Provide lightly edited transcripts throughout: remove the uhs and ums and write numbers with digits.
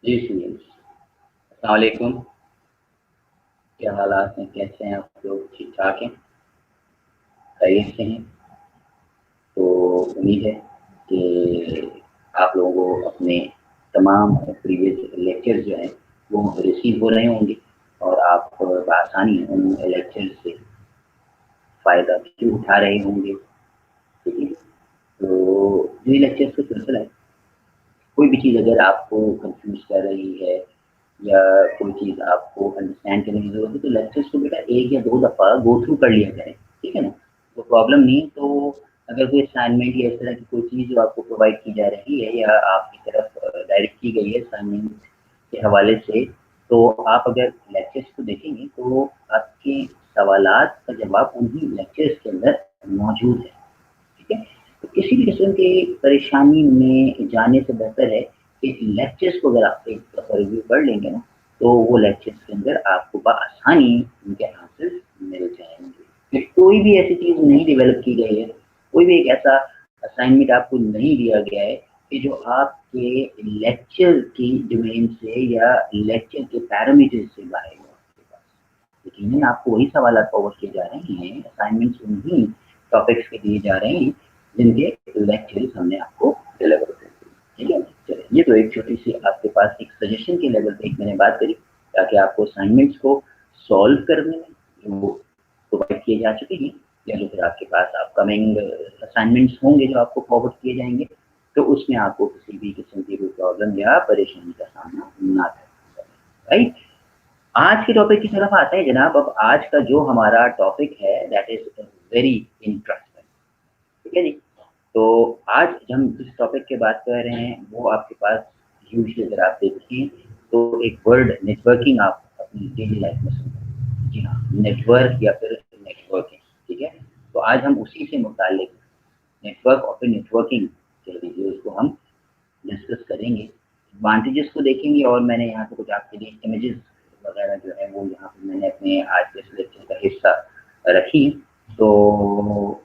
جی سنیے، السلام علیکم، کیا حالات ہیں؟ کیسے ہیں آپ لوگ؟ ٹھیک ٹھاک ہیں؟ خیریت سے ہیں؟ تو امید ہے کہ آپ لوگوں کو اپنے تمام پریویس لیکچر جو ہیں وہ ریسیو ہو رہے ہوں گے اور آپ بآسانی ان لیکچر سے فائدہ بھی اٹھا رہے ہوں گے، ٹھیک ہے؟ تو یہ لیکچر کا سلسلہ ہے، کوئی بھی چیز اگر آپ کو کنفیوز کر رہی ہے یا کوئی چیز آپ کو انڈرسٹینڈ کرنے کی ضرورت ہے تو لیکچرس کو بیٹا ایک یا دو دفعہ گو تھرو کر لیا کریں، ٹھیک ہے نا؟ تو پرابلم نہیں، تو اگر کوئی اسائنمنٹ یا اس طرح کی کوئی چیز جو آپ کو پرووائڈ کی جا رہی ہے یا آپ کی طرف ڈائریکٹ کی گئی ہے اسائنمنٹ کے حوالے سے، تو آپ اگر لیکچرس کو دیکھیں گے تو آپ کے سوالات کا جواب انہی لیکچرس کے اندر موجود ہے، ٹھیک ہے؟ تو کسی بھی قسم کی پریشانی میں جانے سے بہتر ہے کہ لیکچرس کو اگر آپ ایک دفعہ ریویو کر لیں گے نا تو وہ لیکچرس کے اندر آپ کو بآسانی ان کے آنسر مل جائیں گے۔ پھر کوئی بھی ایسی چیز نہیں ڈیولپ کی گئی ہے، کوئی بھی ایک ایسا اسائنمنٹ آپ کو نہیں دیا گیا ہے کہ جو آپ کے لیکچر کی ڈومین سے یا لیکچر کے پیرامیٹر سے باہر ہو آپ کے پاس، یقیناً آپ کو وہی سوالات فارورڈ کیے جا رہے ہیں، اسائنمنٹس انہیں ٹاپکس کے دیے جا رہے ہیں جن کے لیکچرز ہم نے آپ کو ڈیلیور کر دی، ٹھیک ہے؟ چلیں، یہ تو ایک چھوٹی سی آپ کے پاس ایک سجیشن کے لیول پہ ایک میں نے بات کری تاکہ آپ کو اسائنمنٹس کو سالو کرنے میں جو پرووائڈ کیے جا چکے ہیں یا جو پھر آپ کے پاس اپ کمنگ اسائنمنٹس ہوں گے جو آپ کو فارورڈ کیے جائیں گے تو اس میں آپ کو کسی بھی قسم کی کوئی پرابلم یا پریشانی کا سامنا نہ کرنا پڑے، رائٹ؟ آج کے ٹاپک کی طرف آتے ہیں جناب۔ اب آج کا جو ہمارا ٹاپک ہے دیٹ از ویری انٹرسٹنگ، ٹھیک ہے جی؟ تو آج ہم جس ٹاپک کی بات کر رہے ہیں وہ آپ کے پاس یوزلی اگر آپ دیکھیں تو ایک ورڈ نیٹ ورکنگ آپ اپنی ڈیلی لائف میں سنتے ہیں، جی ہاں، نیٹ ورک یا پھر نیٹ ورکنگ، ٹھیک ہے؟ تو آج ہم اسی سے متعلق نیٹ ورک اور پھر نیٹ ورکنگ کے لیے اس کو ہم ڈسکس کریں گے، ایڈوانٹیجز کو دیکھیں گے، اور میں نے یہاں پہ کچھ آپ کے لیے امیجز وغیرہ جو ہے وہ یہاں پہ میں نے اپنے آج کے لیکچر کا حصہ رکھی، تو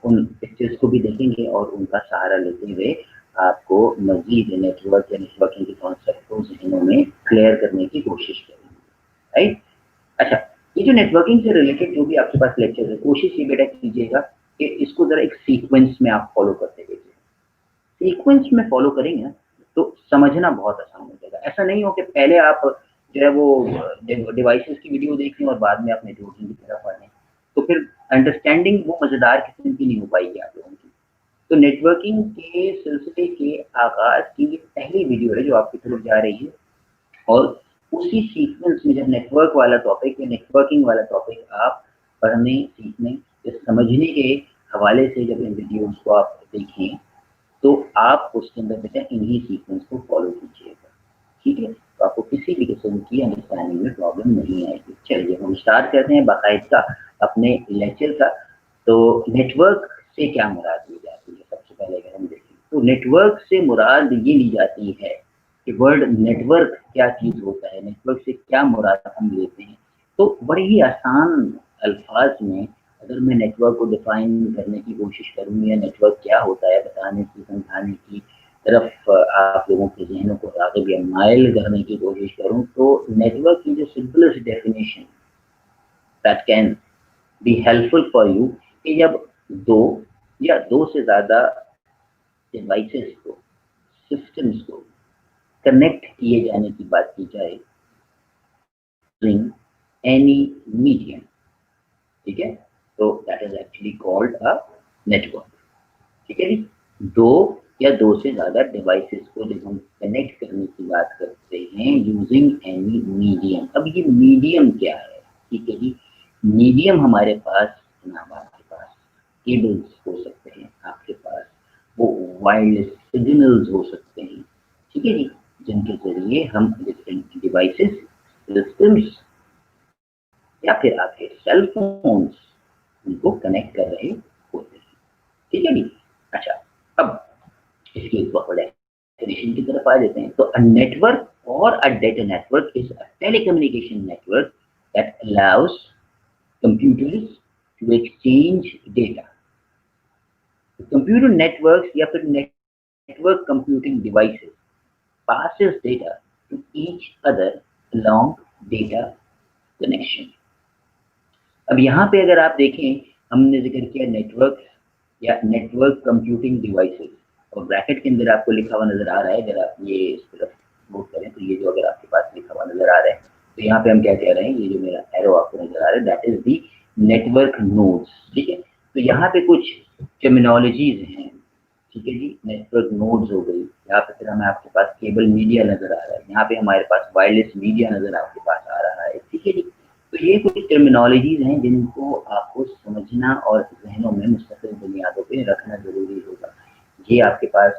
ان پکچرز کو بھی دیکھیں گے اور ان کا سہارا لیتے ہوئے آپ کو مزید نیٹ ورک یا نیٹ ورکنگ کے کانسیپٹ کو ذہنوں میں کلیئر کرنے کی کوشش کریں گے، رائٹ؟ اچھا، یہ جو نیٹ ورکنگ سے ریلیٹڈ جو بھی آپ کے پاس لیکچر ہے کوشش یہ بیٹا کیجیے گا کہ اس کو ذرا ایک سیکوینس میں آپ فالو کرتے گئے، سیکوینس میں فالو کریں گے نا تو سمجھنا بہت آسان ہو جائے گا۔ ایسا نہیں ہو کہ پہلے آپ جو ہے وہ ڈیوائسز کی ویڈیو دیکھ لیں اور بعد میں آپ نیٹ ورکنگ کی طرف آ جائیں، تو پھر انڈرسٹینڈنگ وہ مزیدار قسم کی نہیں ہو پائے گی آپ لوگوں کی۔ تو نیٹ ورکنگ کے سلسلے کے آغاز کی یہ پہلی ویڈیو ہے جو آپ کی طرف جا رہی ہے، اور اسی سیکوینس میں جب نیٹ ورک والا ٹاپک یا نیٹ ورکنگ والا ٹاپک آپ پڑھنے سیکھنے یا سمجھنے کے حوالے سے جب ان ویڈیوز کو آپ دیکھیں تو آپ اس کے اندر بیٹا انہی سیکوینس کو فالو کیجیے گا، ٹھیک ہے؟ تو آپ کو کسی بھی قسم کی انڈرسٹینڈنگ میں پرابلم نہیں آئے گی۔ چلیے ہم اسٹارٹ کرتے ہیں باقاعدہ اپنے لیکچر کا۔ تو نیٹ ورک سے کیا مراد لی جاتی ہے؟ سب سے پہلے اگر ہم دیکھیں تو نیٹ ورک سے مراد یہ لی جاتی ہے کہ ورڈ نیٹ ورک کیا چیز ہوتا ہے، نیٹ ورک سے کیا مراد ہم لیتے ہیں۔ تو بڑے ہی آسان الفاظ میں اگر میں نیٹ ورک کو ڈیفائن کرنے کی کوشش کروں یا نیٹ ورک کیا ہوتا ہے بتانے کی سمجھانے کی طرف آپ لوگوں کے ذہنوں کو راغب یا مائل کرنے کی کوشش کروں تو نیٹ ورک کی جو simplest definition that can be helpful for you کہ جب دو یا دو سے زیادہ ڈیوائسز کو، سسٹمز کو کنیکٹ کیے جانے کی بات کی جائے یوزنگ اینی میڈیم، ٹھیک ہے؟ تو that is actually called a network, ٹھیک ہے جی؟ دو یا دو سے زیادہ ڈیوائسز کو جب ہم کنیکٹ کرنے کی بات کرتے ہیں یوزنگ اینی میڈیم، اب یہ میڈیم کیا ہے؟ ٹھیک ہے جی، میڈیم ہمارے پاس جناب آپ کے پاس کیبلز ہو سکتے ہیں، آپ کے پاس وہ وائرلیس سگنلز ہو سکتے ہیں، ٹھیک ہے جی، جن کے ذریعے ہم ڈفرینٹ ڈیوائسز، سسٹمس یا پھر آپ کے سیل فونس ان کو کنیکٹ کر رہے ہوتے ہیں، ٹھیک ہے جی؟ اچھا، اب اس کی ڈیفینیشن کی طرف آ جاتے ہیں۔ تو نیٹ ورک اور data network is a telecommunication network that allows computers to exchange data. Computer networks یا پھر network computing devices passes data to to each other along data connection. अब यहाँ पे अगर आप देखें, हमने जिक्र किया नेटवर्क या नेटवर्क कंप्यूटिंग डिवाइसेस, और ब्रैकेट के अंदर आपको लिखा हुआ नजर आ रहा है, अगर आप ये इस तरफ मूव करें तो ये जो अगर आपके पास लिखा हुआ नजर आ रहा है, तो यहाँ पे हम क्या कह रहे हैं, ये जो मेरा एरो आपको नजर आ रहा है, that is the network nodes. ठीक है, तो यहाँ पे कुछ टर्मिनोलॉजीज हैं, ठीक है जी। नेटवर्क नोड्स हो गई, यहाँ पे फिर हमें आपके पास केबल मीडिया नजर आ रहा है, यहाँ पे हमारे पास वायरलेस मीडिया नजर आपके पास आ रहा है, ठीक है जी। तो ये कुछ टर्मिनोलॉजीज हैं जिनको आपको समझना और जहनों में मुस्तकिल बुनियादों पे रखना जरूरी होगा। ये आपके पास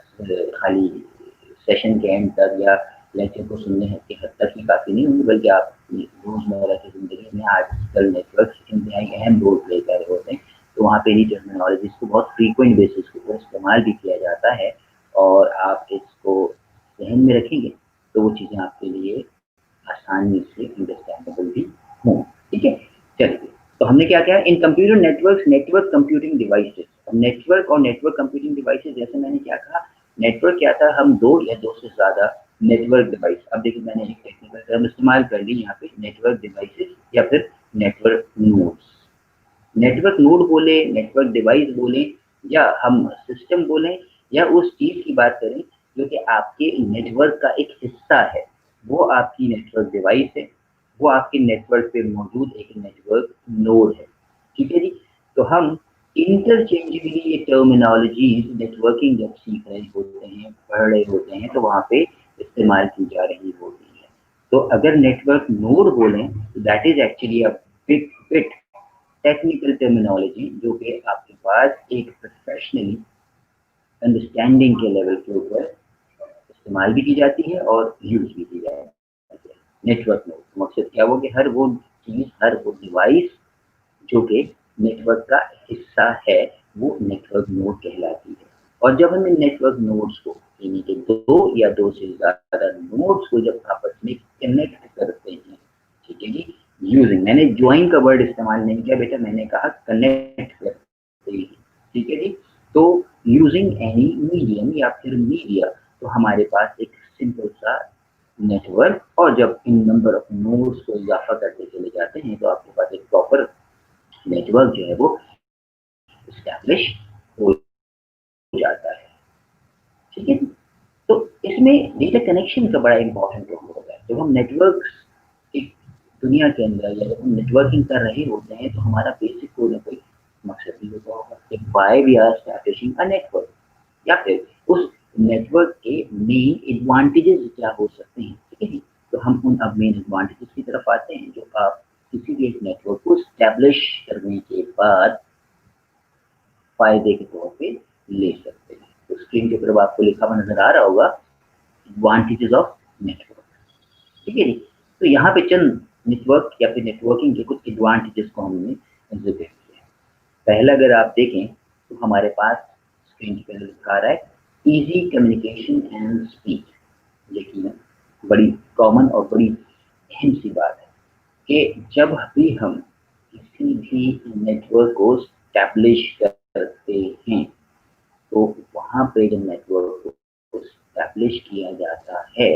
खाली सेशन के एंड तक या लेक्चर को सुनने के हद तक ही काफ़ी नहीं होंगे, बल्कि आप रोज़मर्रा की ज़िंदगी में आजकल नेटवर्क इंतहाई अहम रोल प्ले कर रहे होते हैं, तो वहाँ पे ये टर्मिनोलॉजीज को बहुत फ्रीक्वेंट बेसिस के ऊपर इस्तेमाल भी किया जाता है, और आप इसको जहन में रखेंगे तो वो चीज़ें आपके लिए आसानी से अंडरस्टैंडेबल भी हों। ठीक है, चलिए, तो हमने क्या किया, इन computer network computing devices. Network और नेटवर्क कंप्यूटिंग डिवाइसेस, जैसे मैंने क्या कहा, नेटवर्क क्या था, हम दो या दो से ज्यादा नेटवर्क डिवाइस, अब देखिए मैंने एक टेक्निकल टर्म इस्तेमाल कर ली यहाँ पे, नेटवर्क डिवाइसेस या फिर नेटवर्क नोड्स। नेटवर्क नोड बोले, नेटवर्क डिवाइस बोले, या हम सिस्टम बोले, या उस चीज की बात करें जो कि आपके नेटवर्क का एक हिस्सा है, वो आपकी नेटवर्क डिवाइस है, वो आपके नेटवर्क पे मौजूद एक नेटवर्क नोड है। ठीक है जी, तो हम इंटरचेंजेबली ये टर्मिनोलॉजीज नेटवर्किंग जब सीख रहे होते हैं, पढ़ रहे होते हैं, तो वहाँ पे इस्तेमाल की जा रही होती है। तो अगर नेटवर्क नोड बोलें तो that is actually a bit technical terminology जो कि आपके पास एक प्रोफेशनली अंडरस्टैंडिंग के लेवल के ऊपर इस्तेमाल भी की जाती है और यूज भी की जाती है। नेटवर्क नोड मकसद क्या हो कि हर वो चीज, हर वो डिवाइस जो कि नेटवर्क का हिस्सा है, वो नेटवर्क नोड कहलाती है। और जब हम इन नेटवर्क नोड्स को, यानी कि दो या दो से ज्यादा नोड्स को जब आपस में कनेक्ट करते हैं, ठीक है जी, यूजिंग, मैंने ज्वाइन का वर्ड इस्तेमाल नहीं किया बेटा, मैंने कहा कनेक्ट करते हैं, ठीक है जी। तो यूजिंग एनी मीडियम या फिर मीडिया, तो हमारे पास एक सिंपल सा नेटवर्क, और जब इन नंबर ऑफ नोड्स को इजाफा करते चले जाते हैं तो आपके पास एक प्रॉपर नेटवर्क जो है वो एस्टैब्लिश हो जाता है। ठीक है, तो इसमें डेटा कनेक्शन का बड़ा इंपॉर्टेंट रोल होता है। जब हम नेटवर्क की दुनिया के अंदर या जब हम नेटवर्किंग कर रहे होते हैं तो हमारा बेसिक कोई ना कोई मकसद भी होता होगा कि why we are establishing a network, या फिर उस नेटवर्क के मेन एडवांटेजेस क्या हो सकते हैं। ठीक है, तो हम उन अब मेन एडवांटेजेस की तरफ आते हैं जो आप किसी भी एक नेटवर्क को एस्टैब्लिश करने के बाद फायदे के तौर पे ले सकते हैं। तो स्क्रीन के ऊपर आपको लिखा हुआ नजर आ रहा होगा एडवांटेजेस ऑफ नेटवर्क। ठीक है जी, तो यहाँ पे चंद नेटवर्क या फिर नेटवर्किंग के कुछ एडवांटेजेस को हमने जिक्र किया। पहला अगर आप देखें तो हमारे पास स्क्रीन पे लिखा रहा है इजी कम्युनिकेशन एंड स्पीड। यकीनन बड़ी कॉमन और बड़ी अहम सी बात है कि जब भी हम किसी भी नेटवर्क को एस्टैब्लिश करते हैं तो वहाँ पे जब नेटवर्क को एस्टैब्लिश किया जाता है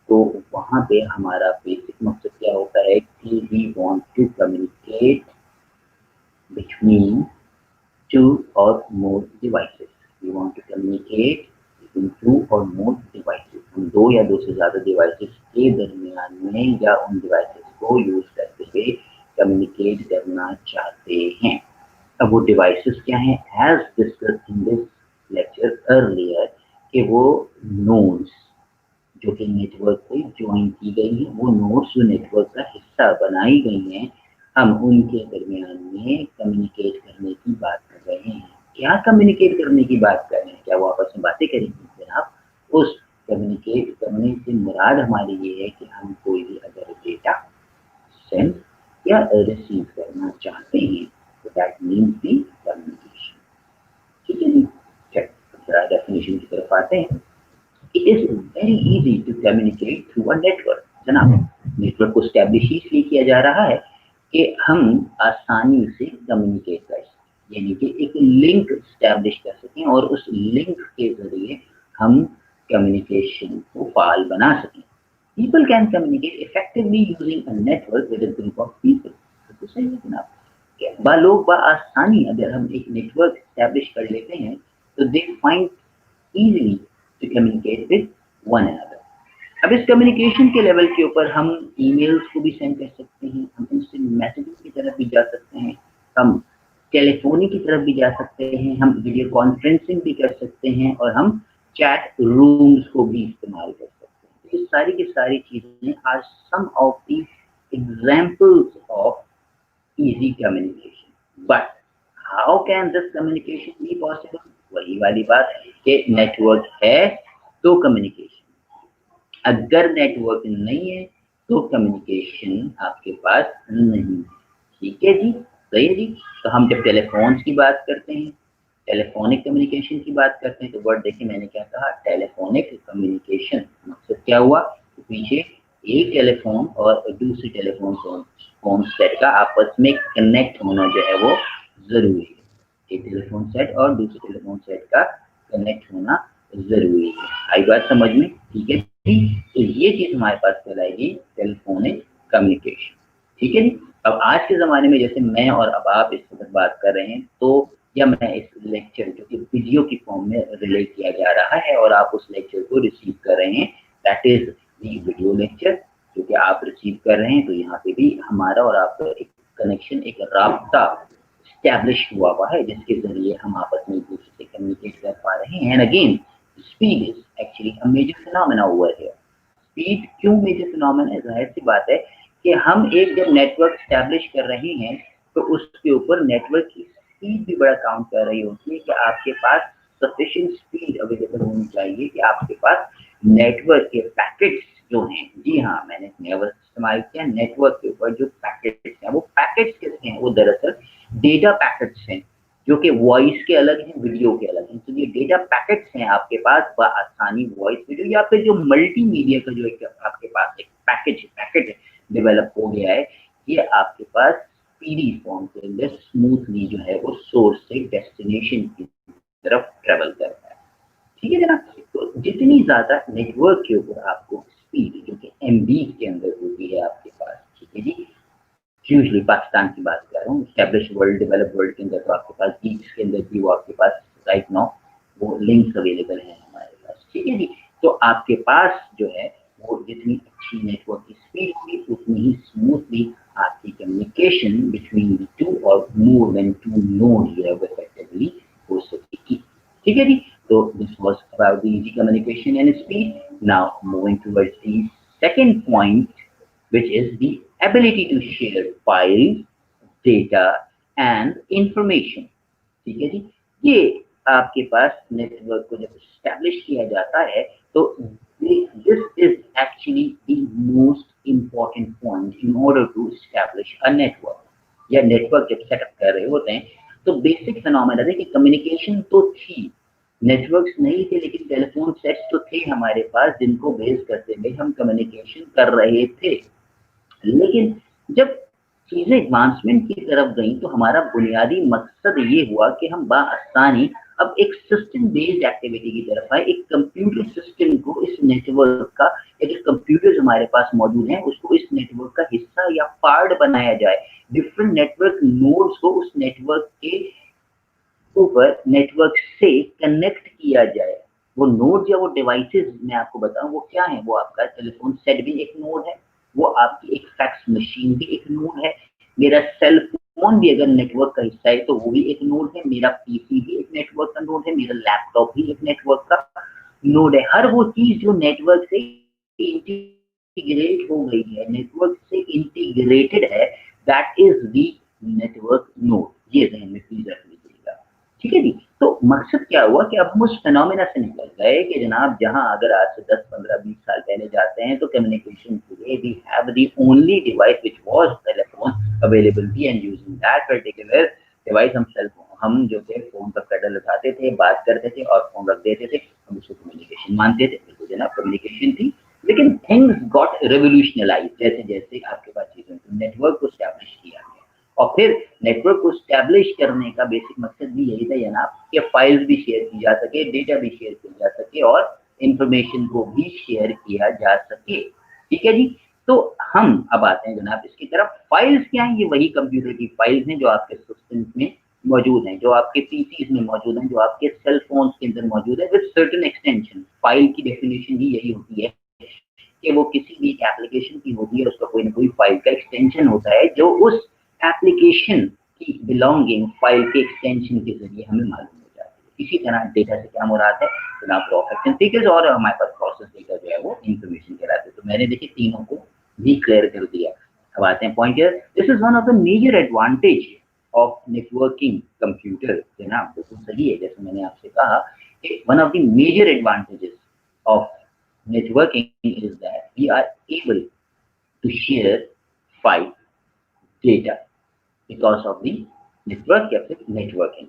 तो वहाँ पे हमारा बेसिक मकसद क्या होता है कि we want to communicate between two और more devices. We want to communicate between two और मोर डिवाइसेस। हम दो या दो से ज़्यादा डिवाइसेस के दरमियान में या उन डिवाइसेस को यूज करते हुए कम्युनिकेट करना चाहते हैं। अब वो डिवाइसेस क्या हैं, as discussed in this lecture earlier, कि वो नोड्स जो कि नेटवर्क पे ज्वाइन की गई हैं, वो नोड्स जो नेटवर्क का हिस्सा बनाई गई हैं, हम उनके दरमियान में कम्युनिकेट करने की बात कर रहे हैं। क्या कम्युनिकेट करने की बात कर रहे हैं, क्या वो आपस में बातें करेंगे जनाब? उस कम्युनिकेट करने से मुराद हमारी ये है कि हम कोई भी अगर डेटा सेंड या रिसीव करना चाहते हैं तो दैट मीन्स दी कम्युनिकेशन। ठीक है जी, चलिए डेफिनेशन की तरफ आते हैं। It is very easy to communicate through a network. जनाब, नेटवर्क को स्टैब्लिश इसलिए किया जा रहा है कि हम आसानी से कम्युनिकेट कर सकें, यानी कि एक लिंक स्टैब्लिश कर सकें और उस लिंक के जरिए हम कम्युनिकेशन को फाल बना सकें। people can communicate effectively using a network with a group of people. तो सही है जनाब, लोग बआसानी अगर हम एक नेटवर्क एस्टैब्लिश कर लेते हैं तो they find easily to communicate with one another. अब इस कम्युनिकेशन के लेवल के ऊपर हम ईमेल्स को भी सेंड कर सकते हैं, हम इंस्टेंट मैसेजिंग की तरफ भी जा सकते हैं, हम टेलीफोनिक की तरफ भी जा सकते हैं, हम वीडियो कॉन्फ्रेंसिंग भी कर सकते हैं और हम चैट रूम्स को भी इस्तेमाल कर सकते हैं। तो ये सारी की सारी चीजें are some of the examples of easy communication. But how can this communication be possible? वही वाली बात कि नेटवर्क है तो कम्युनिकेशन, अगर नेटवर्क नहीं है तो कम्युनिकेशन आपके पास नहीं है। ठीक है जी, सही है जी। तो हम जब टेलीफोन की बात करते हैं, टेलीफोनिक कम्युनिकेशन की बात करते हैं, तो वर्ड देखिए मैंने क्या कहा, टेलीफोनिक कम्युनिकेशन। मकसद क्या हुआ, तो पीछे एक टेलीफोन और दूसरी टेलीफोन फोन सेट का आपस में कनेक्ट होना जो है वो जरूरी है। एक टेलीफोन सेट और दूसरे टेलीफोन सेट का कनेक्ट होना जरूरी है। आई बात समझ में? ठीक है जी। तो ये चीज हमारे पास कहलाएगी टेलीफोनिक कम्युनिकेशन। ठीक है जी। अब आज के ज़माने में जैसे मैं और अब आप इस वक्त बात कर रहे हैं, तो या मैं इस लेक्चर जो कि वीडियो की फॉर्म में रिले किया जा रहा है और आप उस लेक्चर को रिसीव कर रहे हैं, that is the video lecture जो कि आप रिसीव कर रहे हैं। तो यहाँ पे भी हमारा और आपका एक कनेक्शन, एक राब्ता स्टैब्लिश हुआ है जिसके जरिए हम आपस में एक दूसरे से कम्युनिकेट कर पा रहे हैं। And again speed is actually a major phenomena over here. Speed क्यों मेजर फिनोमेना है? जाहिर सी बात है कि हम एक जब नेटवर्क स्टैब्लिश कर रहे हैं तो उसके ऊपर नेटवर्क की स्पीड भी बड़ा काउंट कर रही होती है कि आपके पास सफिशिएंट स्पीड अवेलेबल होनी चाहिए कि आपके पास नेटवर्क के पैकेट्स जो हैं, जी हाँ मैंने नेटवर्क इस्तेमाल किया, नेटवर्क के ऊपर जो पैकेट्स हैं वो पैकेट्स किसके हैं? वो दरअसल डेटा पैकेट्स हैं जो कि वॉइस के अलग हैं, वीडियो के अलग हैं। तो ये डेटा पैकेट्स हैं आपके पास बआसानी वॉइस वीडियो या फिर जो मल्टीमीडिया का जो एक आपके पास एक पैकेट डेवलप हो गया है, ये आपके पास स्पीडी फॉर्म के अंदर स्मूथली जो है वो सोर्स से डेस्टिनेशन की तरफ ट्रेवल करता है। ठीक है जनाब। तो जितनी ज्यादा नेटवर्क के ऊपर आपको स्पीड जो कि एमबी के अंदर होती है आपके पास, ठीक है जी, यूजली पाकिस्तान की बात कर रहा हूँ, एस्टैब्लिश वर्ल्ड, डेवलप वर्ल्ड के अंदर तो आपके पास गीक्स के अंदर भी वो आपके पास राइट नाउ वो लिंक्स अवेलेबल हैं हमारे पास। ठीक है जी। तो आपके पास जो है वो जितनी अच्छी नेटवर्क की स्पीड होगी उतनी ही स्मूथली आपकी कम्युनिकेशन बिटवीन द टू और more than two node effectively हो सकेगी। ठीक है जी। तो this was about the easy communication and speed. Now moving towards the second point which is the ability to share files, data and information। ठीक है जी। ये आपके पास नेटवर्क को जब एस्टैब्लिश किया जाता है तो this is actually the most important point in order to establish a network। या नेटवर्क जब सेटअप कर रहे होते हैं तो बेसिक फिनोमेना है कि कम्युनिकेशन तो थी, नेटवर्क्स नहीं थे लेकिन टेलीफोन सेट्स तो थे हमारे पास जिनको बेस करते हुए हम कम्युनिकेशन कर रहे थे। लेकिन जब चीजें एडवांसमेंट की तरफ गई तो हमारा बुनियादी मकसद ये हुआ कि हम बआसानी अब एक सिस्टम बेस्ड एक्टिविटी की तरफ आए, एक कंप्यूटर सिस्टम को इस नेटवर्क का, जो कंप्यूटर्स हमारे पास मौजूद हैं उसको इस नेटवर्क का हिस्सा या पार्ट बनाया जाए, डिफरेंट नेटवर्क नोड्स को उस नेटवर्क के ऊपर नेटवर्क से कनेक्ट किया जाए। वो नोड या वो डिवाइसेस मैं आपको बताऊं वो क्या है, वो आपका टेलीफोन सेट भी एक नोड है, वो आपकी एक फैक्स मशीन भी एक नोड है, मेरा सेल फोन भी अगर नेटवर्क का हिस्सा है तो वो भी एक नोड है, मेरा पीसी भी एक नेटवर्क का नोड है, मेरा लैपटॉप भी एक नेटवर्क का नोड है। हर वो चीज जो नेटवर्क से इंटीग्रेट हो गई है, नेटवर्क से इंटीग्रेटेड है, that is the network node. ये ध्यान में प्लीज रख लीजिएगा। ठीक है जी। तो मकसद क्या हुआ कि अब हम उस फिनोमेना से निकल गए कि जनाब जहां अगर आज से 10, 15, 20 साल पहले जाते हैं तो कम्युनिकेशन के लिए we have the only device which was telephone availability and using that particular device हम सेल फोन, हम जो थे फोन का पेडल उठाते थे, बात करते थे और फोन रख देते थे, हम उसको कम्युनिकेशन मानते थे। तो जनाब कम्युनिकेशन थी, लेकिन थिंग्स गॉट रेवोल्यूशनलाइज जैसे जैसे आपके पास चीजें नेटवर्क को एस्टैब्लिश किया गया और फिर नेटवर्क को स्टैब्लिश करने का बेसिक मकसद भी यही था जनाब कि फाइल्स भी शेयर की जा सके, डेटा भी शेयर किया जा सके और इंफॉर्मेशन को भी शेयर किया जा सके। ठीक है जी। तो हम अब आते हैं जनाब इसकी तरफ। फाइल्स क्या हैं? ये वही कंप्यूटर की फाइल्स हैं जो आपके सिस्टम में मौजूद हैं, जो आपके पीसीज में मौजूद हैं, जो आपके सेल फोन्स के अंदर मौजूद है विद सर्टेन एक्सटेंशन। फाइल की डेफिनेशन ही यही होती है कि वो किसी भी एक एप्लीकेशन की होती है, उसका कोई ना कोई फाइल का एक्सटेंशन होता है जो उस एप्लीकेशन की बिलोंगिंग फाइल के एक्सटेंशन के जरिए हमें मालूम हो जाती है। इसी तरह डेटा से क्या मुराद है जनाब? रॉ फैक्शन फिगर्स, और हमारे पास प्रोसेस डेटा जो है वो इंफॉर्मेशन कहलाते हैं। तो मैंने देखिए तीनों को भी क्लियर कर दिया। अब आते हैं point here, this is one of the major advantage of networking computer. जनाब बिल्कुल सही है, जैसे मैंने आपसे कहा कि one of the major advantages of networking is that we are able to share file data because of the network या फिर networking।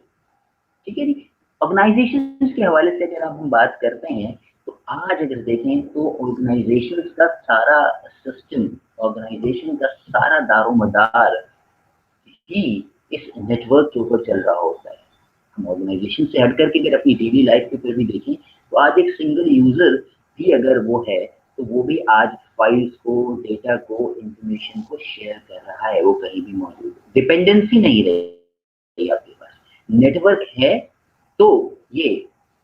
ठीक है जी। ऑर्गेनाइजेशन के हवाले से अगर हम बात करते हैं तो आज अगर देखें तो ऑर्गेनाइजेशन का सारा सिस्टम, ऑर्गेनाइजेशन का सारा दारोमदार ही इस नेटवर्क के ऊपर चल रहा होता है। हम ऑर्गेनाइजेशन से हट करके अगर अपनी डेली लाइफ के ऊपर भी देखें तो आज एक सिंगल यूजर भी अगर वो है तो वो भी आज फाइल्स को, डेटा को, इंफॉर्मेशन को शेयर कर रहा है, वो कहीं भी मौजूद है। डिपेंडेंसी नहीं रही आपके पास, नेटवर्क है तो ये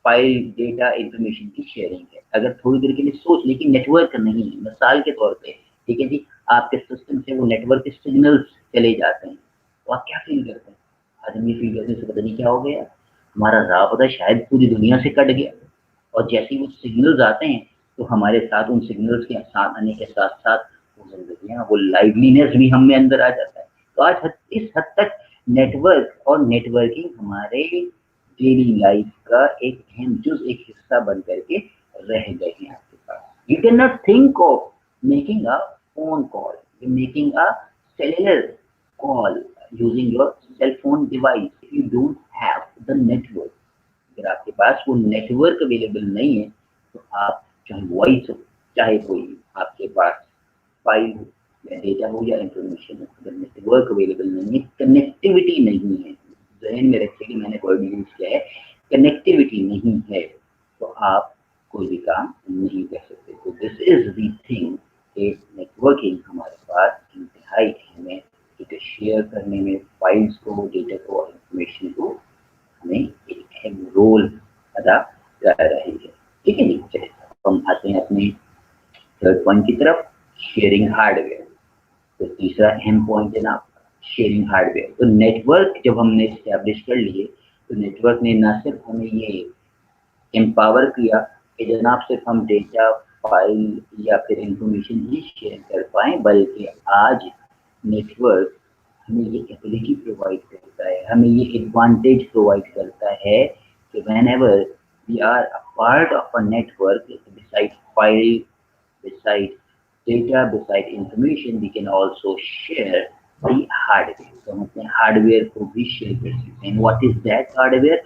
फाइल, डेटा, इंफॉर्मेशन की शेयरिंग है। अगर थोड़ी देर के लिए सोच लें कि नेटवर्क नहीं है, मिसाल के तौर पे, ठीक है जी, आपके सिस्टम से वो नेटवर्क के सिग्नल्स चले जाते हैं तो आप क्या फील करते हैं? आदमी फील करने से पता नहीं क्या हो गया, हमारा राबता शायद पूरी दुनिया से कट गया। और जैसे ही वो सिग्नल्स आते हैं तो हमारे साथ उन सिग्नल्स के साथ आने के साथ साथ वो जिंदगियाँ, वो लाइवलीनेस भी हम में अंदर आ जाता है। तो आज इस हद तक नेटवर्क और नेटवर्किंग हमारे डेली लाइफ का एक अहम जुज, एक हिस्सा बन करके रह गए हैं आपके पास। You can not think of making a phone call, making a cellular call using your cell phone device if you don't have the network। अगर आपके पास वो नेटवर्क अवेलेबल नहीं है तो आप चाहे वॉइस हो, चाहे कोई आपके पास फाइल हो या डेटा हो या इंफॉर्मेशन हो, अगर नेटवर्क अवेलेबल नहीं है, कनेक्टिविटी नहीं है, जहन में रखिए कि मैंने वर्ड यूज किया है, कनेक्टिविटी नहीं है तो आप कोई भी काम नहीं कर सकते। तो दिस इज दी थिंग कि नेटवर्किंग हमारे पास इंतहाई अहम है, क्योंकि शेयर करने में फाइल्स को, डेटा को और इंफॉर्मेशन को हमें एक अहम रोल अदा कर रही है। ठीक है जी। चलिए हम आते हैं अपने थर्ड पॉइंट की तरफ, शेयरिंग हार्डवेयर। तो तीसरा अहम पॉइंट है ना शेयरिंग हार्डवेयर। तो नेटवर्क जब हमने इस्टेब्लिश कर लिए तो नेटवर्क ने न सिर्फ हमें ये एम्पावर किया कि जनाब सिर्फ हम डेटा, फाइल या फिर इंफॉर्मेशन ही शेयर कर पाएँ, बल्कि आज नेटवर्क हमें ये एबिलिटी प्रोवाइड करता है, हमें ये एडवांटेज प्रोवाइड करता है कि whenever we are a part of a network, beside file, beside data, beside information, we can also share the hardware। तो हम अपने हार्डवेयर को भी शेयर कर सकते हैं। What is that hardware?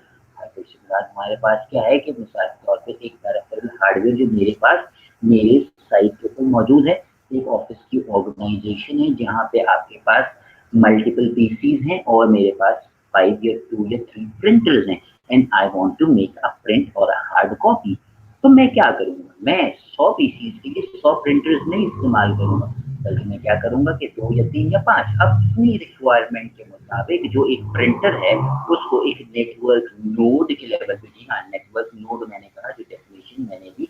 हमारे पास क्या है कि मिसाल के तौर पे एक पैराफेरल हार्डवेयर जो मेरे पास मेरे साइट के ऊपर मौजूद है, एक ऑफिस की ऑर्गेनाइजेशन है जहाँ पे आपके पास मल्टीपल पीसीज हैं और मेरे पास 5 या 2 या 3 प्रिंटर्स हैं, and I want to make a print और अ हार्ड कॉपी। तो मैं क्या करूँगा? मैं 100 पीसीज के लिए 100 प्रिंटर्स नहीं इस्तेमाल करूँगा, बल्कि मैं क्या करूँगा कि 2 या 3 या 5 अपनी रिक्वायरमेंट के मुताबिक जो एक प्रिंटर है उसको एक नेटवर्क नोड के लेवल पे, जी हाँ, नेटवर्क नोड मैंने कहा, जो डेफिनेशन मैंने भी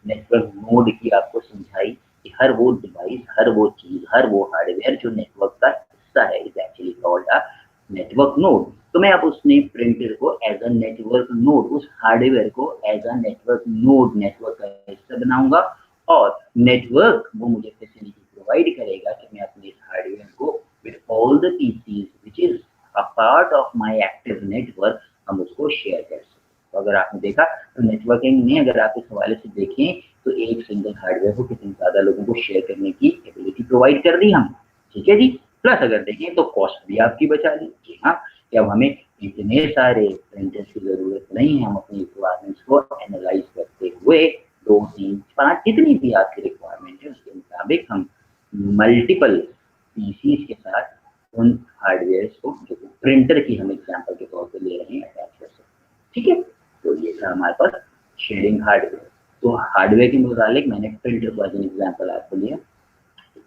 नेटवर्क नोड की आपको समझाई कि हर वो डिवाइस, हर वो चीज, हर वो हार्डवेयर जो नेटवर्क का हिस्सा है is actually called a network node. तो मैं अब उसने प्रिंटर को एज अ नेटवर्क नोड, उस हार्डवेयर को as a network node, network का हिस्सा बनाऊंगा, और नेटवर्क वो मुझे फैसिलिटी प्रोवाइड करेगा कि मैं अपने इस हार्डवेयर को with all the PCs which is a part of my active network, हम उसको शेयर कर सकते। तो अगर आपने देखा तो नेटवर्किंग में अगर आप इस हवाले से देखें तो एक सिंगल हार्डवेयर को कितने ज्यादा लोगों को शेयर करने की एबिलिटी प्रोवाइड कर दी हम। ठीक है जी। प्लस अगर देखें तो कॉस्ट भी आपकी बचा ली। जी हाँ, कि अब हमें इतने सारे प्रिंटर्स की जरूरत नहीं है, हम अपनी रिक्वायरमेंट्स को एनालाइज करते हुए 2, 3, 5 जितनी भी आपकी रिक्वायरमेंट है उसके मुताबिक हम मल्टीपल पीसीज के साथ उन हार्डवेयर को, जो प्रिंटर की हम एग्जाम्पल के तौर पर ले रहे हैं, अटैच कर सकते हैं। ठीक है। तो ये था हमारे पास शेयरिंग हार्डवेयर। तो हार्डवेयर के मुतालिक मैंने प्रिंटर को एज एन एग्जाम्पल आपको लिया।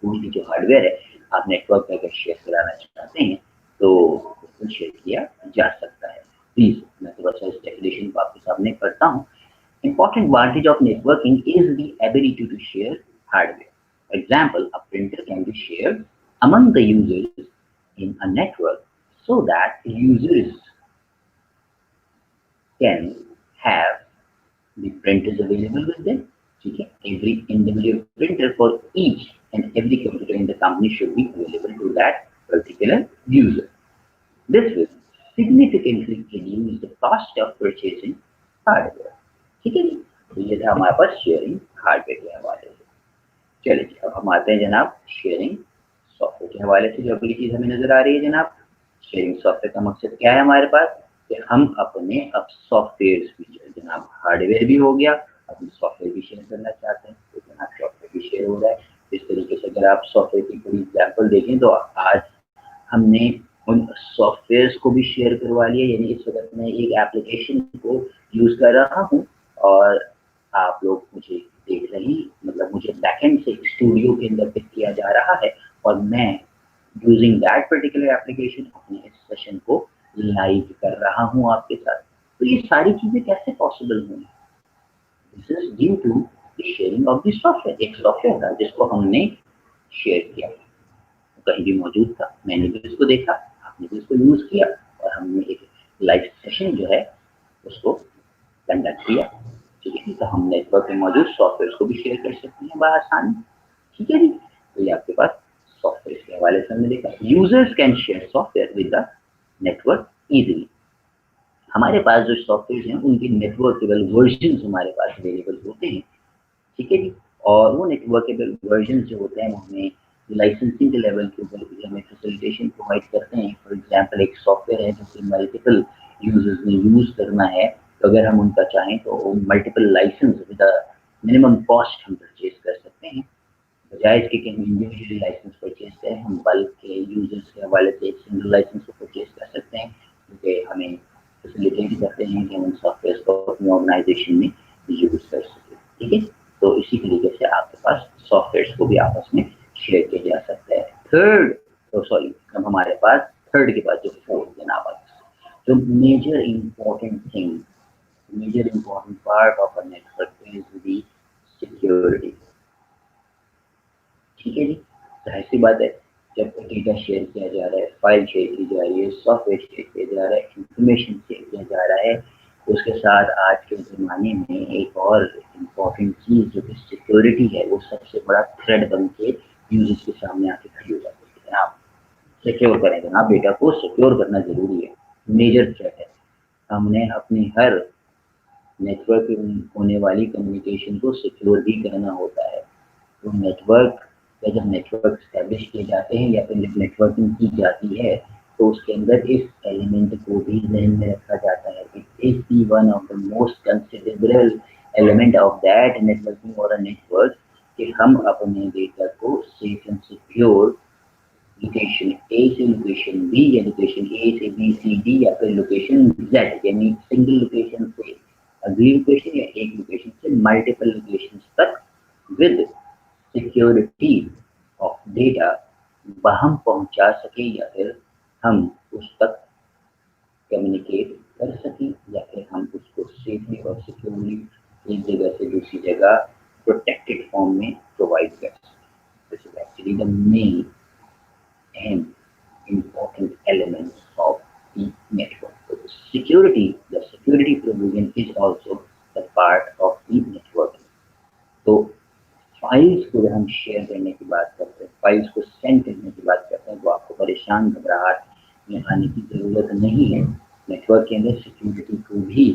कोई भी जो हार्डवेयर है आप नेटवर्क पे अगर शेयर कराना चाहते हैं तो उसको शेयर किया जा सकता है। प्लीज मैं थोड़ा सा इस डेफिनेशन को आपके सामने पढ़ता हूँ। Important advantage of networking is the ability to share hardware. For example, a printer can be shared among the users in a network so that users can have the printers available with them. Okay? Every individual printer for each and every computer in the company should be available to that particular user. This will significantly reduce the cost of purchasing hardware. ठीक है जी, तो ये था हमारे पास sharing hardware के हवाले से। चलिए अब हम आते हैं जनाब शेयरिंग सॉफ्टवेयर के हवाले से। जो अगली चीज हमें नजर आ रही है जनाब, शेयरिंग सॉफ्टवेयर का मकसद क्या है हमारे पास कि हम अपने अब सॉफ्टवेयर भी जनाब हार्डवेयर भी हो गया, अपने सॉफ्टवेयर भी शेयर करना चाहते हैं तो जनाब सॉफ्टवेयर भी शेयर हो रहा है। इस तरीके से अगर आप सॉफ्टवेयर की पूरी एग्जाम्पल देखें तो आज हमने उन सॉफ्टवेयर्स को भी शेयर करवा लिया। यानी इस वक्त मैं एक एप्लीकेशन को यूज कर रहा हूँ और आप लोग मुझे देख रहे हैं, मतलब मुझे बैकएंड से स्टूडियो के अंदर पिक किया जा रहा है और मैं यूजिंग दैट पर्टिकुलर एप्लीकेशन अपने इस सेशन को लाइव कर रहा हूँ आपके साथ। तो ये सारी चीजें कैसे पॉसिबल हुई? This is due to the sharing of the software. एक सॉफ्टवेयर था जिसको हमने शेयर किया, कहीं भी मौजूद था, मैंने भी इसको देखा, आपने भी इसको यूज किया और हमने एक लाइव सेशन जो है उसको कंडक्ट किया। ठीक है, तो हम नेटवर्क में मौजूद सॉफ्टवेयर को भी शेयर कर सकते हैं बआसानी। ठीक है जी, तो ये आपके पास सॉफ्टवेयर के हवाले से हमने देखा। Users can share software with the network easily. हमारे पास जो सॉफ्टवेयर हैं उनके नेटवर्केबल वर्जन हमारे पास अवेलेबल होते हैं। ठीक है जी, और वो नेटवर्केबल वर्जन जो होते हैं वो हमें लाइसेंसिंग के लेवल के ऊपर हमें फैसिलिटेशन प्रोवाइड करते हैं। फॉर एग्जांपल एक सॉफ्टवेयर है जिसे मल्टीपल यूजर्स ने यूज करना है, तो अगर हम उनका चाहें तो multiple license with minimum cost हम परचेज कर सकते हैं। बजाय इसके कि हम इंडिविजुअल लाइसेंस परचेज करें, हम बल्क के यूजर्स के हवाले से एक सिंगल लाइसेंस को परचेज कर सकते हैं, क्योंकि हमें फैसिलिटेट करते हैं कि हम उन सॉफ्टवेयर को अपनी ऑर्गेनाइजेशन में यूज कर सकें। ठीक है, तो इसी तरीके से आपके पास सॉफ्टवेयर को भी आपस में शेयर किया जा सकता है। थर्ड, तो सॉरी, अब हमारे पास थर्ड के बाद जो फोर्थ जनाब, जो major important thing, major important part of a network is the security. ठीक है जी, जाहिर सी बात है जब डेटा शेयर किया जा रहा है, फाइल शेयर की जा रही है, सॉफ्टवेयर शेयर किया जा रहा है, इंफॉर्मेशन शेयर किया जा रहा है, तो उसके साथ आज के ज़माने में एक और इम्पॉर्टेंट चीज़ जो कि सिक्योरिटी है वो सबसे बड़ा थ्रेड बन के यूजर्स के सामने आके खड़ी हो जाती है। आप सिक्योर करें जनाब, डेटा को सिक्योर करना ज़रूरी है, मेजर थ्रेड है। हमने अपनी हर नेटवर्क में होने वाली कम्युनिकेशन को सिक्योर भी करना होता है। तो नेटवर्क या जब नेटवर्क स्टैब्लिश किए जाते हैं या फिर जब नेटवर्किंग की जाती है तो उसके अंदर इस एलिमेंट को भी ध्यान में रखा जाता है। It is the one of the most considerable element of that networking और अ नेटवर्क कि हम अपने डेटा को सेफ एंड सिक्योर लोकेशन ए से लोकेशन बी या लोकेशन ए से बी सी डी या फिर लोकेशन जेड, यानी सिंगल लोकेशन से अगली लोकेशन या एक लोकेशन से मल्टीपल लोकेशन तक विद सिक्योरिटी ऑफ डेटा हम पहुंचा सके या फिर हम उस तक कम्युनिकेट कर सकें या फिर हम उसको सेफली और सिक्योरली एक जगह से दूसरी जगह प्रोटेक्टेड फॉर्म में प्रोवाइड कर सकें। This is actually the main and important elements of the network. So the security provision is also the part of the networking. तो फाइल्स को जब हम शेयर करने की बात करते हैं, फाइल्स को सेंड करने की बात करते हैं, तो आपको परेशान घबराहट में आने की ज़रूरत नहीं है। नेटवर्क के अंदर सिक्योरिटी को भी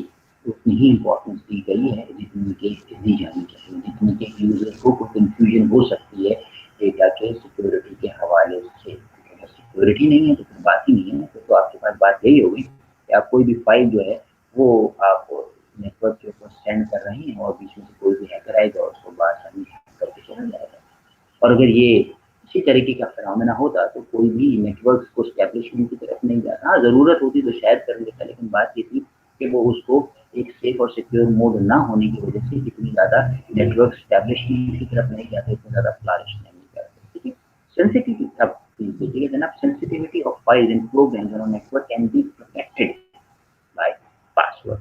उतनी ही इम्पोर्टेंस दी गई है जितनी कि दी जानी चाहिए, जितनी कि यूजर को कोई कन्फ्यूजन हो सकती है डेटा के सिक्योरिटी के हवाले से। सिक्योरिटी नहीं है तो फिर बात ही नहीं है, तो आपके पास बात यही होगी कि आप कोई भी फाइल जो है वो आप नेटवर्क के ऊपर सेंड कर रहे हैं और बीच में से कोई भी हैकर आएगा और उसको बासानी करके चला जाएगा। और अगर ये इसी तरीके का फिनोमेना होता तो कोई भी नेटवर्क को एस्टैब्लिशमेंट की तरफ नहीं जाता। हाँ, ज़रूरत होती तो शायद कर लेता, लेकिन बात ये थी कि वो उसको एक सेफ और सिक्योर मोड ना होने की वजह से इतनी ज़्यादा नेटवर्क स्टैब्लिशमेंट की तरफ नहीं जाते, इतनी ज़्यादा फ्लरिश नहीं करते, ठीक है। सेंसिटिविटी, अब देखिए जनाब, sensitivity of files and programs on network can be protected by password.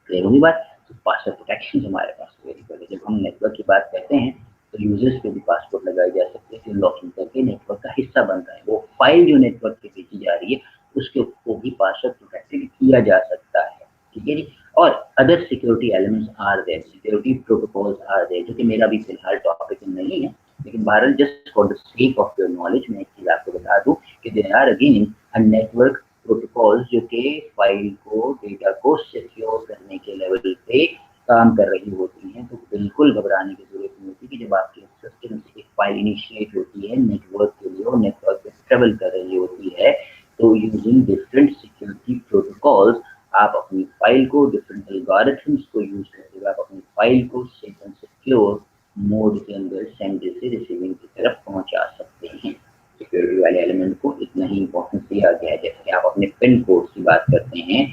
Clear होगी बात? तो पासवर्ड प्रोटेक्शन हमारे पास अवेलेबल है। जब हम नेटवर्क की बात करते हैं तो यूजर्स पे भी पासवर्ड लगाए जा सकते हैं, फिर लॉगिन करके नेटवर्क का हिस्सा बनता है। वो फाइल जो नेटवर्क पे भेजी जा रही है उसके को भी पासवर्ड प्रोटेक्टेड किया जा सकता है, ठीक है जी। और other security elements are there, security protocols are there, जो कि मेरा भी फिलहाल टॉपिक नहीं है, लेकिन बहरहाल just for the sake of your knowledge मैं एक चीज आपको बता दूं कि there are again a network protocols जो कि फाइल को, डेटा को सिक्योर करने के लेवल पे काम कर रही होती हैं। तो बिल्कुल घबराने की जरूरत नहीं होती कि जब आपके सिस्टम से एक फाइल इनिशिएट होती है नेटवर्क के लिए और नेटवर्क पे ट्रेवल कर रही होती है, तो यूजिंग डिफरेंट सिक्योरिटी प्रोटोकॉल्स आप अपनी फाइल को, डिफरेंट एल्गोरिथम्स को यूज करते हुए आप अपनी फाइल को सेफ एंड सिक्योर मोड के अंदर सेंडर से रिसीविंग की तरफ पहुंचा सकते हैं। सिक्योरिटी वाले एलिमेंट को इतना ही इंपॉर्टेंस दिया गया है। जैसे आप अपने पिन कोड की बात करते हैं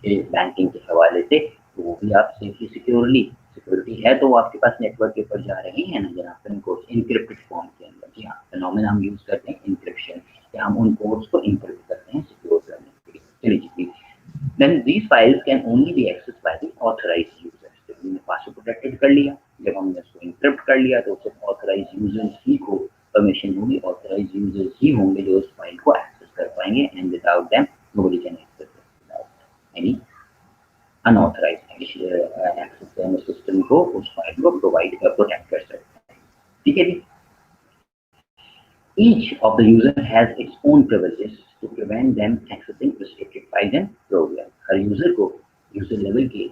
बैंकिंग के हवाले से, तो वो भी आप सेफली सिक्योरिटी है तो वो आपके पास नेटवर्क के ऊपर जा रहे हैं ना जनाब, पिन कोड इनक्रिप्टेड फॉर्म के अंदर। जी हाँ, फिनोमेना हम यूज करते हैं इंक्रिप्शन, या हम उन कोड्स को इनक्रिप्ट करते हैं सिक्योर करने के लिए। चलिए जी, then these files can only be accessed by the authorized users। जब हमने पासवर्ड प्रोटेक्टेड कर लिया, जब हमने उसको इंक्रिप्ट कर लिया, तो सिर्फ ऑथराइज यूजर्स ही को परमिशन होगी, ऑथराइज यूजर्स ही होंगे जो उस फाइल को एक्सेस कर पाएंगे, and without them nobody can access without any unauthorised access. हम सिस्टम को, उस फाइल को प्रोवाइड प्रोटेक्ट कर सकते हैं, ठीक है जी। Each of the user has its own privileges to prevent them accessing restricted files and programs। Her user को यूजर लेवल के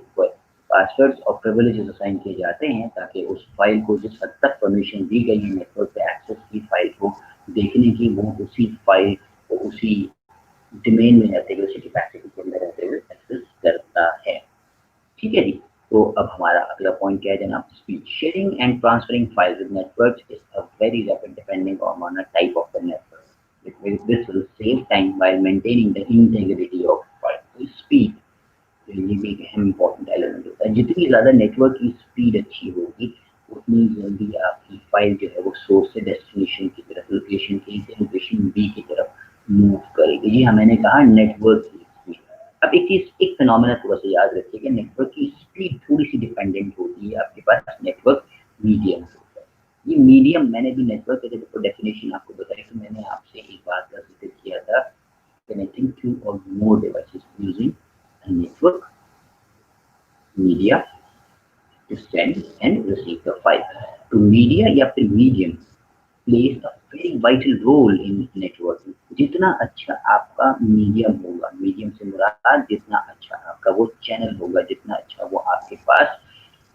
पासवर्ड्स और प्रिविलेजेस असाइन किए जाते हैं ताकि उस फाइल को जिस हद तक परमिशन दी गई है नेटवर्क पे एक्सेस की फाइल को देखने की, वो उसी फाइल को उसी डोमेन में रहते हुए, उसी कैपेसिटी के अंदर रहते हुए एक्सेस करता है, ठीक है जी। तो अब हमारा अगला पॉइंट क्या है जनाब? Speed. Sharing and transferring files with networks is a very rapid depending on a type of the network. This will save time while maintaining the integrity of file. तो स्पीड ये भी एक अहम इंपॉर्टेंट एलिमेंट होता है। जितनी ज़्यादा network की स्पीड अच्छी होगी उतनी जल्दी आपकी फाइल जो है वो सोर्स से डेस्टिनेशन की तरफ, लोकेशन ए से लोकेशन बी की तरफ मूव करेगी। जी हाँ, मैंने कहा नेटवर्क की स्पीड। अब एक चीज, एक फिनोमेना थोड़ा सा याद रखिए कि नेटवर्क की स्पीड थोड़ी सी डिपेंडेंट होती है आपके पास नेटवर्क मीडियम होता है। ये मीडियम, मैंने भी नेटवर्क के जब डेफिनेशन आपको बताई तो मैंने आपसे एक बात का जिक्र किया था, कनेक्टिंग टू और more devices using network media to send and receive the file। तो मीडिया या फिर medium plays a very vital role in networking। जितना अच्छा आपका मीडियम होगा, मीडियम से मुराद जितना अच्छा आपका वो चैनल होगा, जितना अच्छा वो आपके पास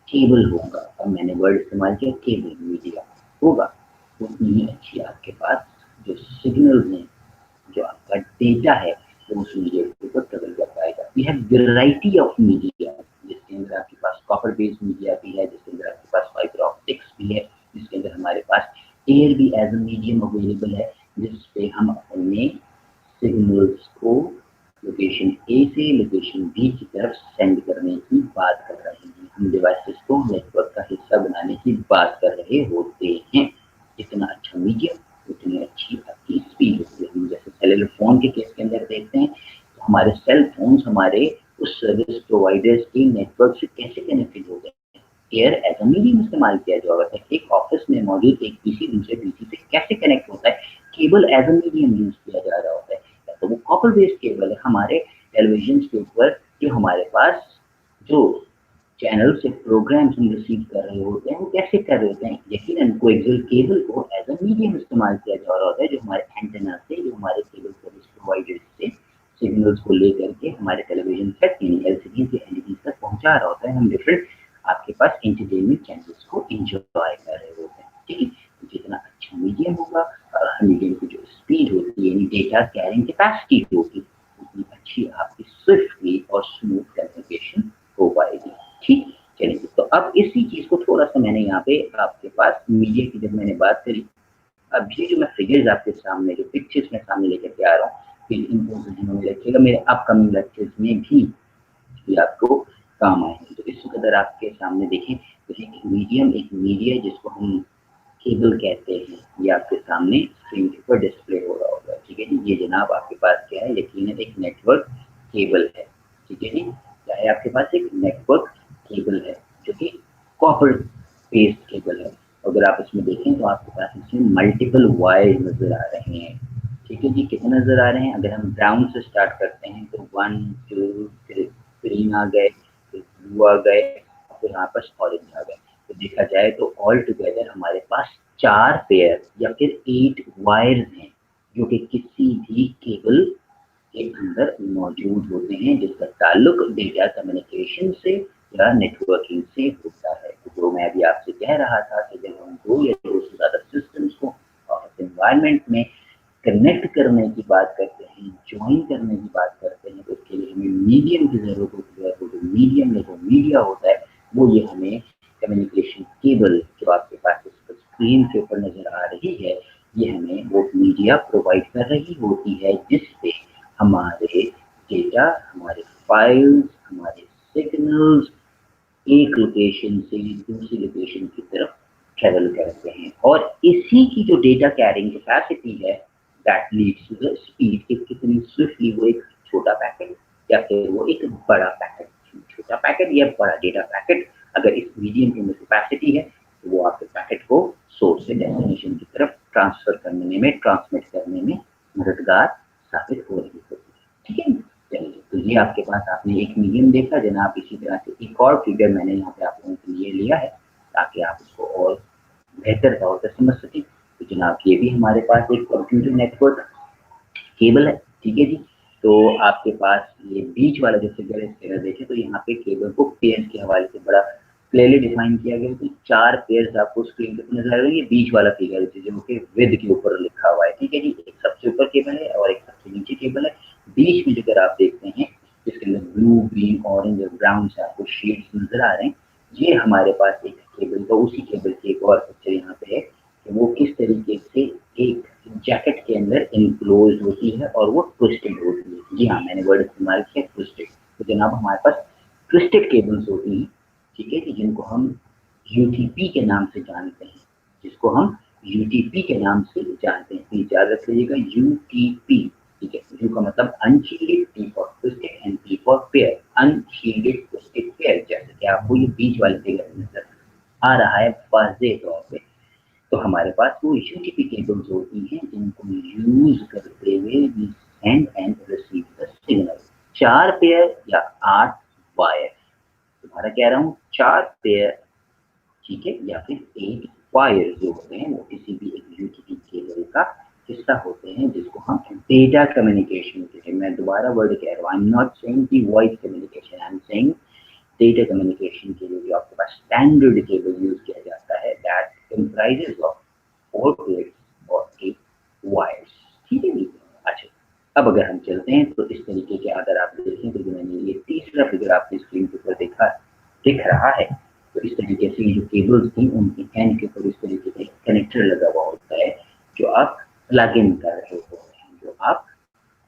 केबल होगा, और मैंने वर्ड इस्तेमाल किया केबल, मीडिया होगा, उतनी ही अच्छी आपके पास जो सिग्नल है, जो आपका डेटा है वो उस मीडिया के ऊपर ट्रेवल कर पाएगा। We have variety of media, जिसके अंदर आपके पास कॉपर बेस्ड मीडिया भी है, जिसके अंदर आपके पास फाइबर ऑप्टिक्स भी है, जिसके अंदर हमारे पास एयर भी एज अ मीडियम अवेलेबल है, जिसपे हम अपने सिग्नल्स को लोकेशन ए से लोकेशन बी की तरफ सेंड करने की बात कर रहे हैं। हम डिवाइसेस को नेटवर्क का हिस्सा बनाने की बात कर रहे होते हैं। जितना अच्छा मीडियम उतनी अच्छी आपकी स्पीड होती है। हम जैसे सेलुलर फोन के केस के अंदर देखते हैं तो हमारे सेल फोन्स हमारे उस सर्विस प्रोवाइडर्स के नेटवर्क से कैसे कनेक्टेड हो गए, एयर एज अ मीडियम इस्तेमाल किया जा रहा है। एक ऑफिस में मौजूद एक पीसी दूसरे पीसी से कैसे कनेक्ट होता है, cable as a medium use किया जा रहा होता है। तो वो कॉपर बेस्ड केबल है, हमारे टेलीविजन के ऊपर जो हमारे पास जो चैनल से प्रोग्राम्स हम रिसीव कर रहे होते हैं वो कैसे कर रहे होते हैं, यकीनन कोएक्सियल केबल को एज अ मीडियम इस्तेमाल किया जा रहा होता है, जो हमारे एंटेना से, जो हमारे केबल सर्विस प्रोवाइडर से सिग्नल्स को लेकर के हमारे टेलीविजन तक, एलसीडी से एलईडी तक पहुंचा रहा होता है। हम डिफरेंट आपके पास एंटरटेनमेंट चैनल्स को एंजॉय कर रहे होते हैं, ठीक है। तो जितना अच्छा मीडियम होगा, मीडियम की जो स्पीड होती है, डेटा कैरिंग कैपेसिटी होगी, उतनी अच्छी आपकी स्विफ्टली और स्मूथ कम्युनिकेशन हो पाएगी, ठीक। चलिए, तो अब इसी चीज को थोड़ा सा मैंने यहाँ पे आपके पास मीडिया की जब मैंने बात करी, अब ये जो मैं फिगर्स आपके सामने, जो पिक्चर्स मैं सामने लेकर के आ रहा हूँ, फिर इनको ध्यान में रखिएगा, मेरे अपकमिंग लेक्चर्स में भी ये आपको काम आएंगे। तो इस वक्त अगर आपके सामने देखें तो एक मीडिया जिसको हम केबल कहते हैं, ये आपके सामने स्क्रीन के ऊपर डिस्प्ले हो रहा होगा। ठीक है जी, ये जनाब आपके पास क्या है, यकीनन एक नेटवर्क केबल है। ठीक है जी, क्या है आपके पास, एक नेटवर्क केबल है जो कि कॉपर बेस्ड केबल है। अगर आप इसमें देखें तो आपके पास इसमें मल्टीपल वायर नजर आ रहे हैं। ठीक है जी, कितने नजर आ रहे हैं, अगर हम ब्राउन से स्टार्ट करते हैं तो 1 2 3 ग्रीन आ गए, फिर ब्लू आ गए, फिर यहाँ पर ऑरेंज आ गए। तो देखा जाए तो ऑल टुगेदर हमारे पास 4 पेयर या फिर 8 वायर्स हैं जो कि किसी भी केबल के अंदर मौजूद होते हैं, जिसका ताल्लुक डेटा कम्युनिकेशन से या नेटवर्किंग से होता है। तो जो मैं अभी आपसे कह रहा था कि जब हम 2 या 2 से ज़्यादा सिस्टम्स को ऑफिस एनवायरनमेंट में कनेक्ट करने की बात करते हैं, ज्वाइन करने की बात करते हैं, तो उसके लिए हमें मीडियम की जरूरत होती है। तो जो मीडियम या जो मीडिया होता है वो ये हमें कम्युनिकेशन केबल जो आपके पास स्क्रीन के ऊपर नजर आ रही है, ये हमें वो मीडिया प्रोवाइड कर रही होती है, जिससे हमारे डेटा, हमारे फाइल्स, हमारे सिग्नल्स एक लोकेशन से दूसरी लोकेशन की तरफ ट्रेवल करते हैं। और इसी की जो डेटा कैरिंग कैपेसिटी है, that leads to the speed, कि कितनी स्विफ्टली वो एक छोटा पैकेट या फिर वो एक बड़ा पैकेट, छोटा पैकेट या बड़ा डेटा पैकेट, अगर इस मीडियम की कैपेसिटी है तो वो आपके पैकेट को सोर्स से डेस्टिनेशन की तरफ ट्रांसफर करने में, ट्रांसमिट करने में मददगार साबित हो रही होती है। ठीक है, चलिए, तो ये आपके पास आपने एक मीडियम देखा जनाब। इसी तरह से एक और फिगर मैंने यहाँ पे आप लोगों के लिए लिया है ताकि आप इसको और बेहतर तौर पर समझ सकें। तो जनाब ये भी हमारे पास एक कंप्यूटर नेटवर्क केबल है। ठीक है जी, तो आपके पास ये बीच वाला जो फिगर है, फिगर देखें तो यहाँ पे केबल को पेयर्स के हवाले से बड़ा क्लियरली डिफाइन किया गया है। तो 4 पेयर्स आपको स्क्रीन पे नजर आ रही है। बीच वाला फिगर है जो कि विद के ऊपर लिखा हुआ है। ठीक है जी, एक सबसे ऊपर केबल है और एक सबसे नीचे केबल है। बीच में जो अगर आप देखते हैं जिसके अंदर ब्लू, ग्रीन, ऑरेंज और ब्राउन से आपको शेड्स नजर आ रहे हैं, ये हमारे पास एक केबल, तो उसी केबल की एक और पिक्चर यहाँ पे है कि वो किस तरीके से एक जैकेट के अंदर इनक्लोज होती है और वो ट्विस्टेड होती है। जी हाँ, मैंने वर्ड इस्तेमाल किया ट्विस्टेड। तो जनाब हमारे पास ट्विस्टेड केबल्स होती हैं। ठीक है कि जिनको हम यूटीपी के नाम से जानते हैं, जिसको हम यूटीपी के नाम से जानते हैं। प्लीज याद रख लीजिएगा, यूटीपी। ठीक है, यू का मतलब unshielded, T for twisted and P for pair, unshielded twisted pair. जैसे कि आपको ये बीच वाले फिगर नजर आ रहा है वाज़ेह तौर पे, तो हमारे पास वो यूटीपी केबल्स होती हैं जिनको यूज करते हुए we send and receive the signal. 4 pair या 8 वायर, दोबारा कह रहा हूँ, 4 पेयर, ठीक है, या फिर 8 वायर जो होते हैं वो किसी भी एक यूटीपी केबल का हिस्सा होते हैं, जिसको हम डेटा कम्युनिकेशन के लिए, मैं दोबारा वर्ड कह रहा हूँ, आई एम नॉट सेइंग कि voice communication, I am saying data communication के लिए जो आपके पास स्टैंडर्ड केबल यूज किया जाता है, दैट कंप्राइजेस ऑफ 4 प्लेट्स और 8 वायर्स। ठीक है जी, अच्छा, अब अगर हम चलते हैं तो इस तरीके के अगर आप देखें तो जो मैंने ये तीसरा फिगर आपकी स्क्रीन के ऊपर देखा दिख रहा है, तो इस तरीके से जो केबल्स थी उनकी एंड के ऊपर इस तरीके का कनेक्टर लगा हुआ होता है जो आप प्लग इन कर रहे होते हैं, जो आप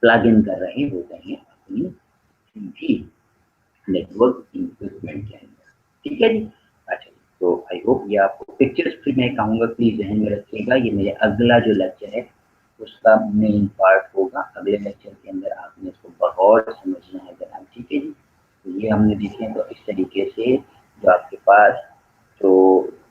प्लग इन कर रहे होते हैं अपनी भी नेटवर्क इक्विपमेंट के अंदर। ठीक है जी, अच्छा, तो आई होप ये आपको पिक्चर्स फिर मैं कहूँगा प्लीज ध्यान में रखिएगा। ये मेरे अगला जो लेक्चर है उसका मेन पार्ट होगा। अगले लेक्चर के अंदर आपने इसको बगौर समझना है जनाब। ठीक है जी, तो ये हमने देखे तो इस तरीके से जो आपके पास जो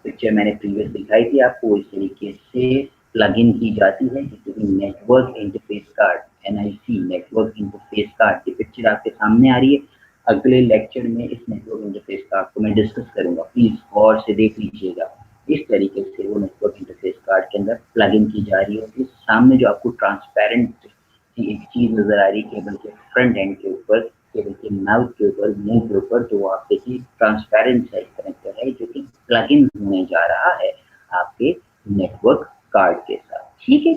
पिक्चर मैंने प्रीवियस दिखाई थी आपको, इस तरीके से प्लग इन की जाती है क्योंकि network interface card, NIC network interface card की पिक्चर आपके सामने आ रही है। अगले लेक्चर में इस नेटवर्क इंटरफेस कार्ड को मैं डिस्कस करूंगा, प्लीज गौर से देख लीजिएगा। इस तरीके से वो नेटवर्क इंटरफेस कार्ड के अंदर प्लग इन की जा रही होती है। सामने जो आपको ट्रांसपेरेंट की एक चीज नजर आ रही है केबल के फ्रंट एंड के ऊपर, केबल के माउथ के ऊपर, मुंह के ऊपर, तो आप देखिए ट्रांसपेरेंट साइड कनेक्टर है जो कि प्लग इन होने जा रहा है आपके नेटवर्क कार्ड के साथ। ठीक है,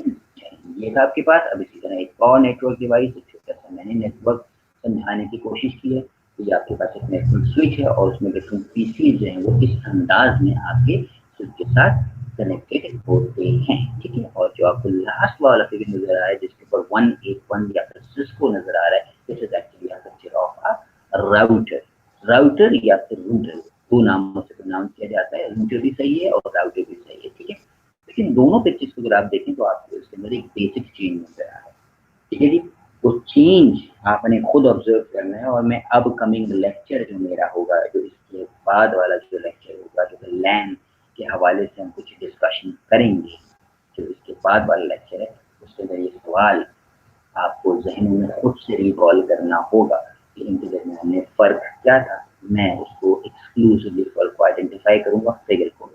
ये था आपके पास। अब इसी तरह एक और नेटवर्क डिवाइस, एक छोटा सा मैंने नेटवर्क समझाने की कोशिश की है। तो ये आपके पास एक नेटवर्क स्विच है और उसमें डिफरेंट पीसी जो हैं वो इस अंदाज में आपके स्विच के साथ कनेक्टेड होते हैं। ठीक है, और जो आपको लास्ट वाला फिगर नजर आ रहा है जिसके ऊपर 181 या फिर सिस्को नजर आ रहा है, this is actually a picture of a router. Router या फिर रूटर, दो नामों से प्रोनाउंस किया जाता है, रूटर भी सही है और राउटर भी सही है, ठीक है। लेकिन दोनों पिक्चर्स को अगर आप देखें तो आपको इसके अंदर एक बेसिक चेंज नजर आ रहा है, ठीक है जी। वो चेंज आपने खुद ऑब्जर्व करना है, और मैं अब कमिंग लेक्चर जो मेरा होगा, जो इसके बाद वाला जो लेक्चर होगा, जो लैन के हवाले से हम कुछ डिस्कशन करेंगे, जो इसके बाद वाला लेक्चर है, उसके अंदर ये सवाल आपको जहन में खुद से रिकॉल करना होगा कि इनके दरमियान में फ़र्क क्या था। मैं उसको एक्सक्लूसिवली फ़र्क को आइडेंटिफाई करूँगा, फिगर को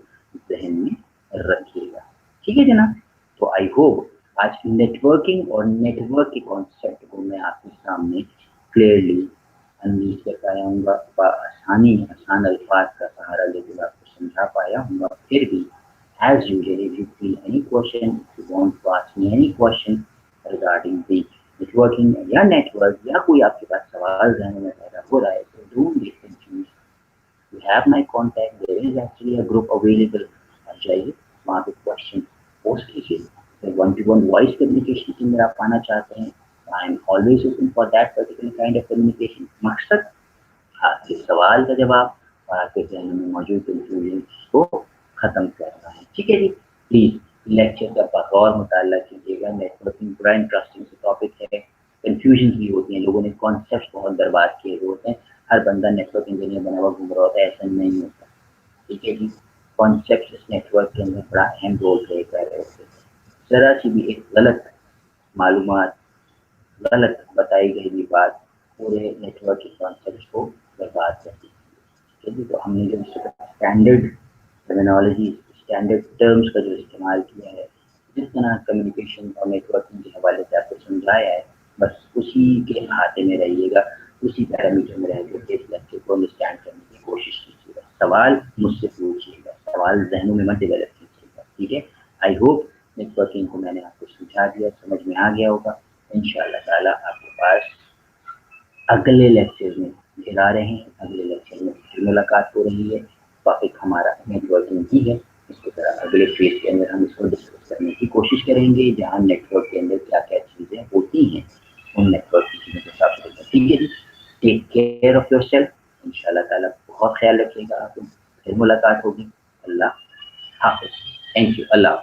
जहन में रखिएगा, ठीक है जनाब। तो आई होप आज नेटवर्किंग और नेटवर्क के कॉन्सेप्ट को मैं आपके सामने क्लियरली अनलीज कर पाया हूँगा, आसान अल्फाज का सहारा लेकर आपको समझा पाया हूँगा। फिर भी as usual, if you feel any question, if you want to ask me any question regarding the networking या network, या कोई आपके पास सवाल जहन में पैदा हो रहा है, तो don't be confused. You have my contact. There is actually a group available. आप जाइए वहाँ पे क्वेश्चन पोस्ट कीजिए। फिर 1-to-1 वॉइस कम्युनिकेशन के अंदर आप आना चाहते हैं, I am always open for that particular kind of communication. मकसद आपके सवाल का जवाब और आपके जहन में मौजूद कंफ्यूजन को खत्म करना है, ठीक है जी। प्लीज लेक्चर का बगौर मुताला कीजिएगा। नेटवर्किंग बड़ा इंटरेस्टिंग टॉपिक है, कंफ्यूजन भी होती हैं, लोगों ने कॉन्सेप्ट बहुत बर्बाद किए हुए होते हैं। हर बंदा नेटवर्क इंजीनियर बना हुआ घूम रहा होता है, ऐसा नहीं होता, ठीक है जी। कॉन्सेप्ट इस नेटवर्क के अंदर बड़ा अहम रोल प्ले कर रहे होते हैं। जरा सी भी एक गलत मालूमात, गलत बताई गई भी बात पूरे नेटवर्क के कॉन्सेप्ट को बर्बाद कर दी, ठीक है। तो हमने जो स्टैंडर्ड टर्मिनोलॉजी, स्टैंडर्ड टर्म्स का जो इस्तेमाल किया है, जिस तरह कम्युनिकेशन और नेटवर्किंग के हवाले से आपको समझाया है, बस उसी के अहाते में रहिएगा, उसी पैरामीटर में रह के इस लेक्चर को अंडरस्टैंड करने की कोशिश कीजिएगा। सवाल मुझसे पूछिएगा, सवाल जहनों में मत डेवलप कीजिएगा, ठीक है। आई होप नेटवर्किंग को मैंने आपको समझा दिया, समझ में आ गया होगा। इंशाअल्लाह ताला आपके पास अगले लेक्चर में फिर आ रहे हैं। अगले लेक्चर में फिर मुलाकात हो रही है। टॉपिक हमारा नेटवर्किंग ही है। इसकी तरह अगले फेज के अंदर हम इसको डिस्कस करने की कोशिश करेंगे, जहाँ नेटवर्क के अंदर क्या क्या चीज़ें होती हैं, उन नेटवर्क की चीज़ों के साथ, ठीक है जी। टेक केयर ऑफ योरसेल्फ, इंशाल्लाह ताला बहुत ख्याल रखिएगा। आप फिर मुलाकात होगी। अल्लाह हाफिज़। Thank you. अल्लाह।